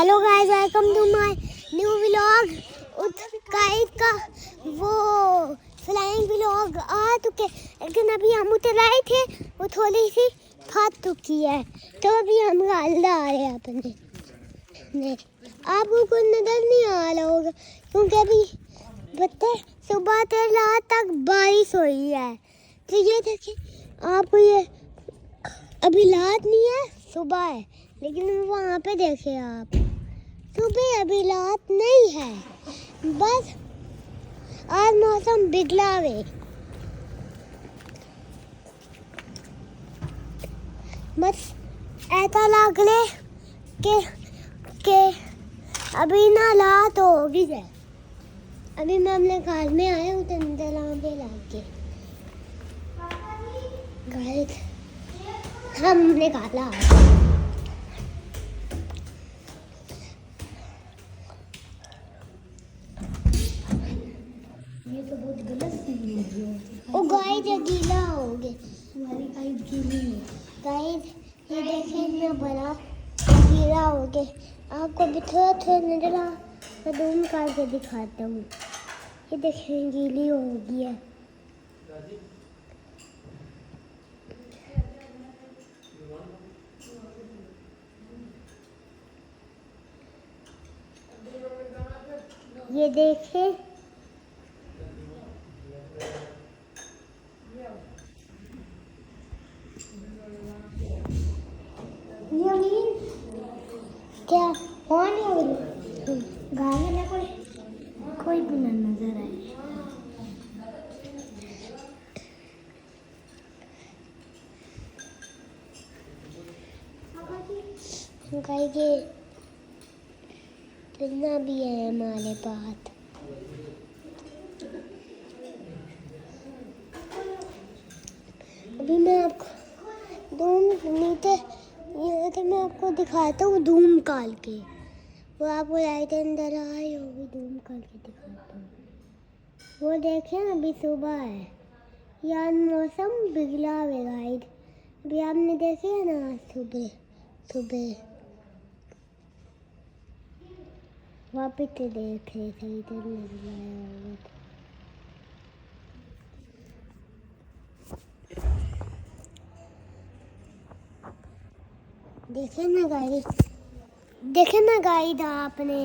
Hello guys, welcome to my new vlog. Guys का वो flying vlog आ चुके, लेकिन अभी हम उतर आए थे, वो थोड़ी सी फट चुकी है, तो अभी हम गाल आ रहे हैं अपने। नहीं, आपको कुछ नजर नहीं आ रहा होगा क्योंकि अभी बता सुबह से रात तक बारिश हुई है। तो ये देखिए, आपको ये अभी रात नहीं है, सुबह है, लेकिन वहाँ पे देखिए आप, सुबह अभी रात नहीं है, बस आज मौसम बिगड़ा है। बस ऐसा लग रहा के अभी ना रात होगी है। अभी मैं अपने घर में आया हूँ पे लाके गाइस हमने काला ये तो बहुत गलत चीज है। ओ गाइस ये गीला हो गया, हमारी गाइस गीली है। गाइस ये देखिए इतना बड़ा गीला हो गया। आपको भी थोड़ा थोड़ा नजर आ, मैं दूर करके दिखाता हूँ। ये देखिए गीली हो गई है। ये देखिए क्या कौन है गाने में कोई भी ना नजर आए। गाइस ये कितना भी है हमारे पास। अभी मैं आपको धूम नीचे यहाँ से मैं आपको दिखाता हूँ धूम काल के, वो आपको लाइट अंदर आई होगी, धूम काल के दिखाता हूँ। वो देखिए अभी सुबह है, यार मौसम बिगड़ा है गाइस। अभी आपने देखे ना सुबह सुबह वापिस से देखे सही तरह नहीं आया होगा। देखे ना गाइस, देखे ना गाइस आपने,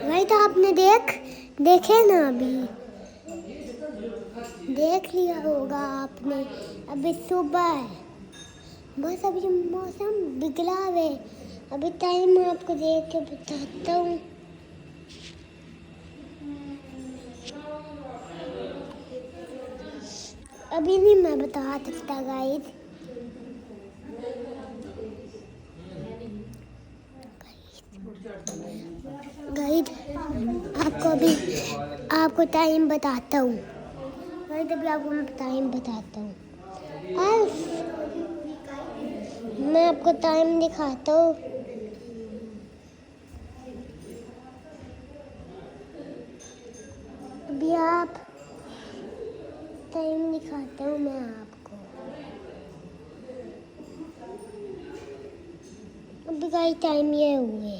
गाइस आपने देखे ना, अभी देख लिया होगा आपने। अभी सुबह है, बस अभी मौसम बिगड़ा है। अभी टाइम आपको देख के बताता हूँ। अभी नहीं मैं बता सकता गाइस। गाइस आपको टाइम बताता हूँ। गाइस अभी आपको मैं टाइम बताता हूँ। मैं आपको टाइम दिखाता हूँ। अभी आप टाइम दिखाता हूँ मैं आपको। अभी गाइस टाइम ये हुए,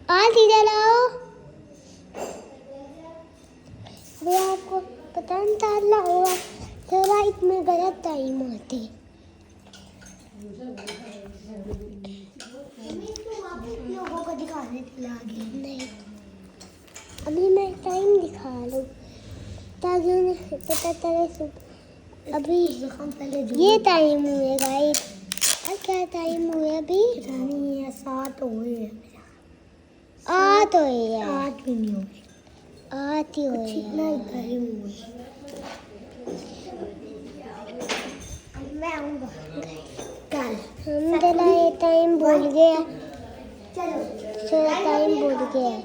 आज इधर आओ। अभी आपको पता नहीं चल होगा, तो राइट में गलत टाइम होते। लोगों को दिखाने लगे नहीं, अभी मैं टाइम दिखा लूँ ताकि उन्हें पता चले। अभी ये टाइम हुए गाइस, और क्या टाइम हुए अभी 7 हुए, 8 हुए, 8 भी नहीं हुए, 8 ही हुए, इतना ही टाइम हुए। मैं आऊँगा कल, हम चला ये टाइम भूल गया, चलो टाइम भूल गया।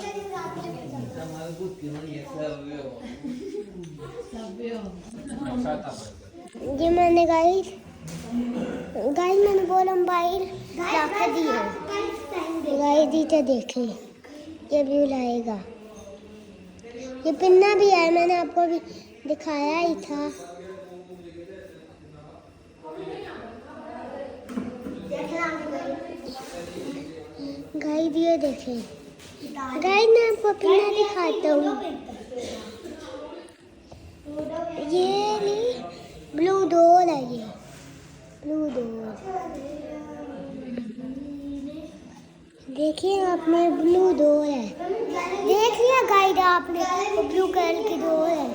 ये मैंने गाइस मैंने बोला मोबाइल रख दिया गाइस, तो देखें ये व्यू लाएगा। ये पिन्ना भी है, मैंने आपको भी दिखाया ही था। गाइस ये देखें, गाइस मैं आपको पिन्ना दिखाता हूँ। ये नहीं ब्लू डोर है, ये ब्लू डोर देखिए आपने, ब्लू डोर है, देख लिया गाइड आपने, ब्लू कलर की डोर है।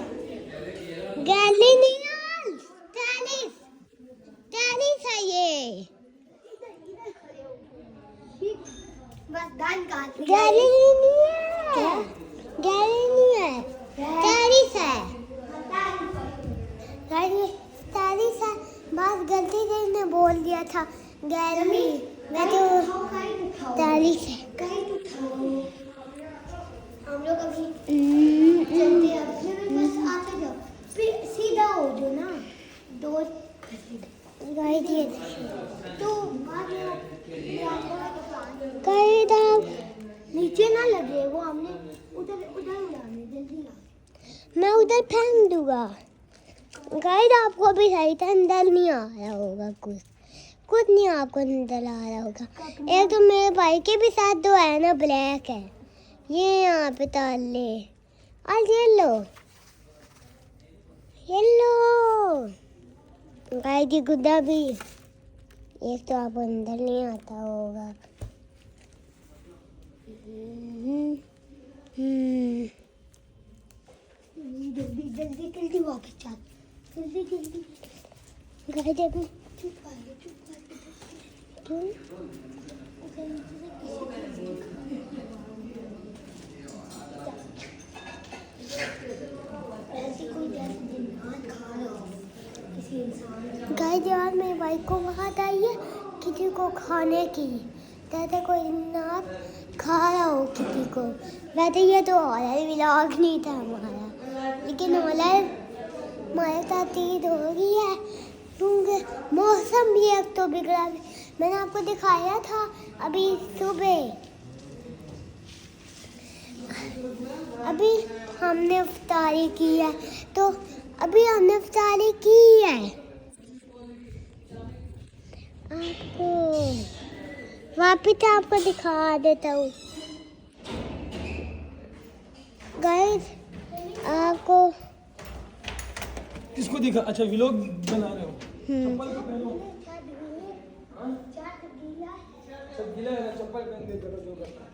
गैलीनियन टेनिस टेनिस है ये, गैलीनियन गैलीनियन टेनिस है, टेनिस है। बस गलती से मैंने बोल दिया था गैली, मैं तो टेनिस है। हम लोग अभी चलते हैं, बस आते जाओ, फिर सीधा हो जो ना दो गाइड ये तो गाइड आप नीचे ना लगे, वो हमने उधर उधर उड़ाने, जल्दी आ, मैं उधर फेंक दूंगा। गाइड आपको भी सही था, अंदर नहीं आ रहा होगा, कुछ नहीं आपको अंदर आ रहा होगा। एक तो मेरे भाई के भी साथ दो है ना, ब्लैक है, ये यहाँ पे ताले और येलो येलो। गाइड ये गुड्डा भी, एक तो आपको अंदर नहीं आता होगा। जल्दी जल्दी जल्दी वापस जा, जल्दी जल्दी। गाइड अभी चुप क्यों? गाइस यार मेरे भाई को बात आई है किसी को खाने की, जैसे कोई नाक खा रहा हो किसी को। वैसे ये तो हॉरर व्लॉग नहीं था हमारा, लेकिन हॉरर हमारे साथ चीज हो गई है क्योंकि मौसम भी एक तो बिगड़ा। मैंने आपको दिखाया था अभी सुबह, अभी हमने इफ्तारी की है, तो अभी हमने इफ्तारी की है। आपको वापिस आपको दिखा देता हूँ गाइस, आपको किसको दिखा? अच्छा व्लॉग बना रहे हो? चप्पल तो पहनो। सब गीला है ना, चप्पल पहन के करो जो करना है।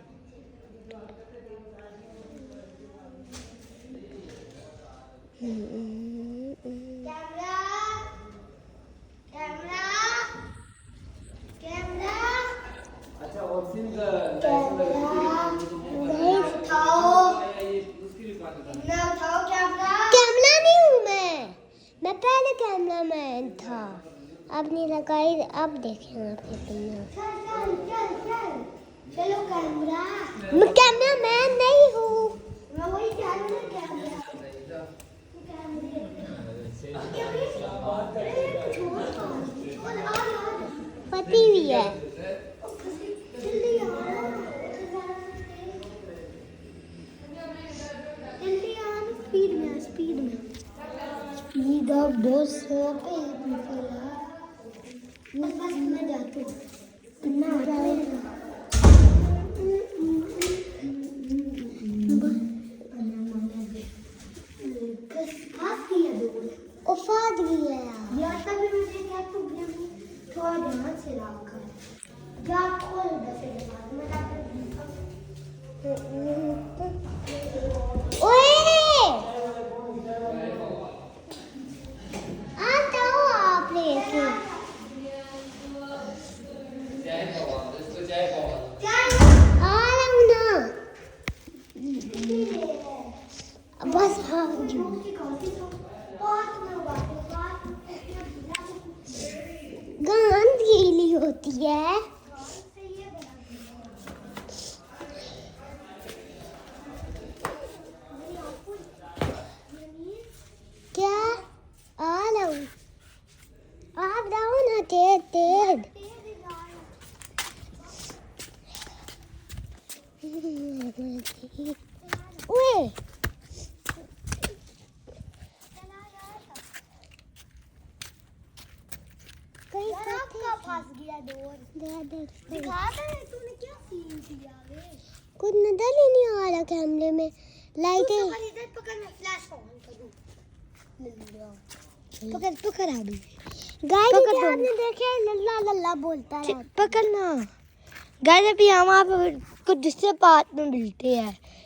अच्छा और सीन का कैमरा नहीं हूँ मैं पहले कैमरा मैन था, अब नहीं लगाई, अब देखेंगे चलो कैमरा, मैं कैमरा मैन नहीं हूँ, मैं वही पति भी है। स्पीड ऑफ बस पे बस मैं जाती हूँ ना उफाद भी है यार, तभी मुझे क्या तू थोड़ा ध्यान से रखा जा खोल दे ओए आता हो आप लेके आ रहा हूँ ना, बस गंद गीली होती है। क्या आ रहा हूँ, आप रहो ना तेज तेज। ओए फंस गया डोर। दिखा दे तूने क्या सीन किया वे। कुछ नजर ही नहीं आ रहा कैमरे में। लाइटें इधर पकड़, मैं फ्लैश ऑन करूं। पकड़ अभी। गाइस आपने देखे लल्ला लल्ला बोलता है। पकड़ना। गाइस अभी हम आप कुछ दूसरे पार्ट में मिलते हैं।